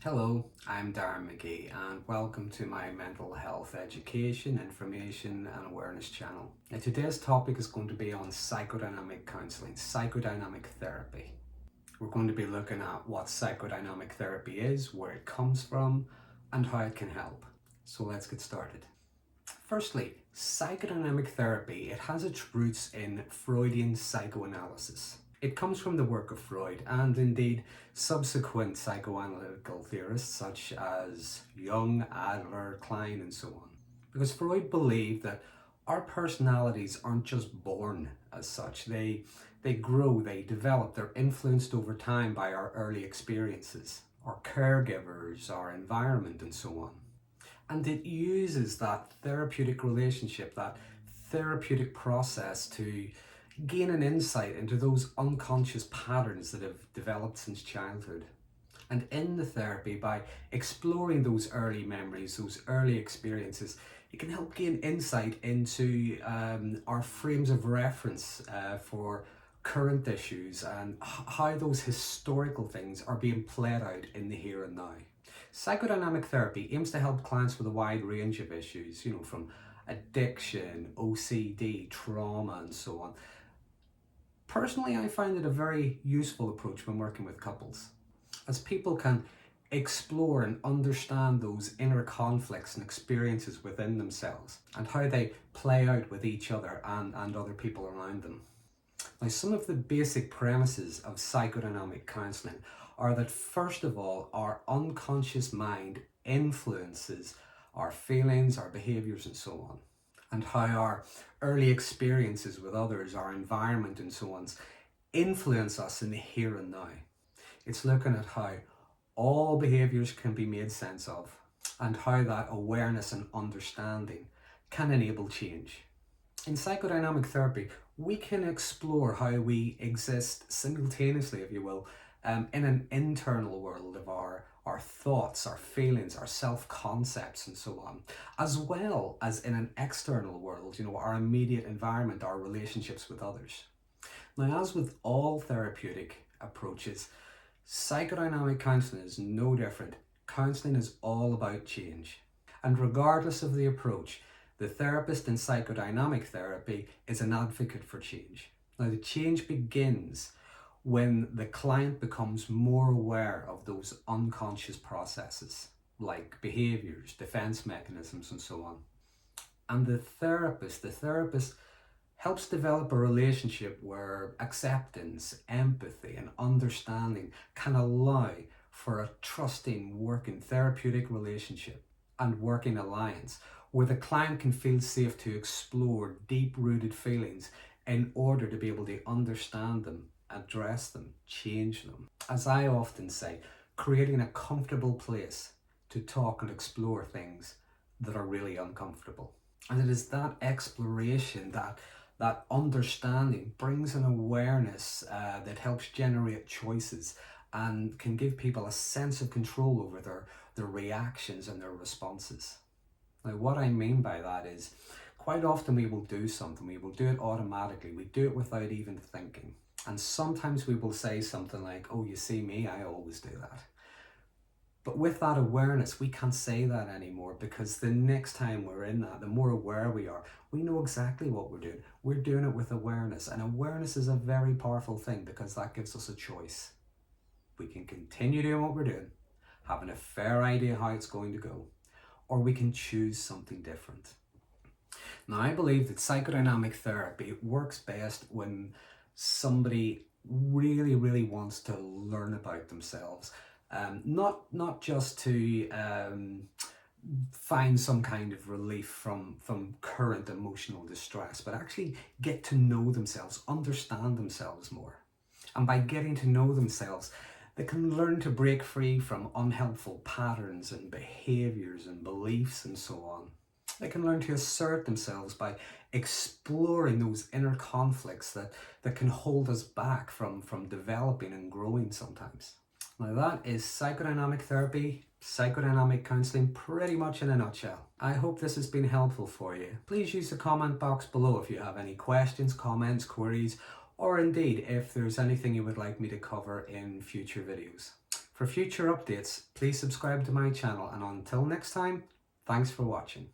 Hello, I'm Darren Magee and welcome to my mental health education, information and awareness channel. Now, today's topic is going to be on psychodynamic counselling, psychodynamic therapy. We're going to be looking at what psychodynamic therapy is, where it comes from and how it can help. So let's get started. Firstly, psychodynamic therapy, it has its roots in Freudian psychoanalysis. It comes from the work of Freud and indeed subsequent psychoanalytical theorists such as Jung, Adler, Klein and so on. Because Freud believed that our personalities aren't just born as such. They grow, they develop, they're influenced over time by our early experiences, our caregivers, our environment and so on. And it uses that therapeutic relationship, that therapeutic process to gain an insight into those unconscious patterns that have developed since childhood. And in the therapy, by exploring those early memories, those early experiences, it can help gain insight into our frames of reference for current issues and how those historical things are being played out in the here and now. Psychodynamic therapy aims to help clients with a wide range of issues, from addiction, OCD, trauma, and so on. Personally, I find it a very useful approach when working with couples, as people can explore and understand those inner conflicts and experiences within themselves and how they play out with each other and other people around them. Now, some of the basic premises of psychodynamic counselling are that, first of all, our unconscious mind influences our feelings, our behaviours and so on, and how our early experiences with others, our environment and so on, influence us in the here and now. It's looking at how all behaviours can be made sense of and how that awareness and understanding can enable change. In psychodynamic therapy, we can explore how we exist simultaneously, if you will, in an internal world of our thoughts, our feelings, our self-concepts and so on, as well as in an external world, our immediate environment, our relationships with others. Now, as with all therapeutic approaches, psychodynamic counselling is no different. Counselling is all about change. And regardless of the approach, the therapist in psychodynamic therapy is an advocate for change. Now, the change begins when the client becomes more aware of those unconscious processes, like behaviours, defence mechanisms, and so on. And the therapist helps develop a relationship where acceptance, empathy, and understanding can allow for a trusting, working therapeutic relationship and working alliance where the client can feel safe to explore deep-rooted feelings in order to be able to understand them, address them, change them. As I often say, creating a comfortable place to talk and explore things that are really uncomfortable. And it is that exploration, that understanding brings an awareness that helps generate choices and can give people a sense of control over their reactions and their responses. Now, what I mean by that is quite often we will do something, we will do it automatically, we do it without even thinking. And sometimes we will say something like, oh, you see me, I always do that. But with that awareness, we can't say that anymore because the next time we're in that, the more aware we are, we know exactly what we're doing. We're doing it with awareness. And awareness is a very powerful thing because that gives us a choice. We can continue doing what we're doing, having a fair idea how it's going to go, or we can choose something different. Now, I believe that psychodynamic therapy works best when somebody really, really wants to learn about themselves. Not just to find some kind of relief from current emotional distress, but actually get to know themselves, understand themselves more. And by getting to know themselves, they can learn to break free from unhelpful patterns and behaviours and beliefs and so on. They can learn to assert themselves by exploring those inner conflicts that can hold us back from developing and growing sometimes. Now, that is psychodynamic therapy, psychodynamic counselling, pretty much in a nutshell. I hope this has been helpful for you. Please use the comment box below if you have any questions, comments, queries, or indeed if there's anything you would like me to cover in future videos. For future updates, please subscribe to my channel, and until next time, thanks for watching.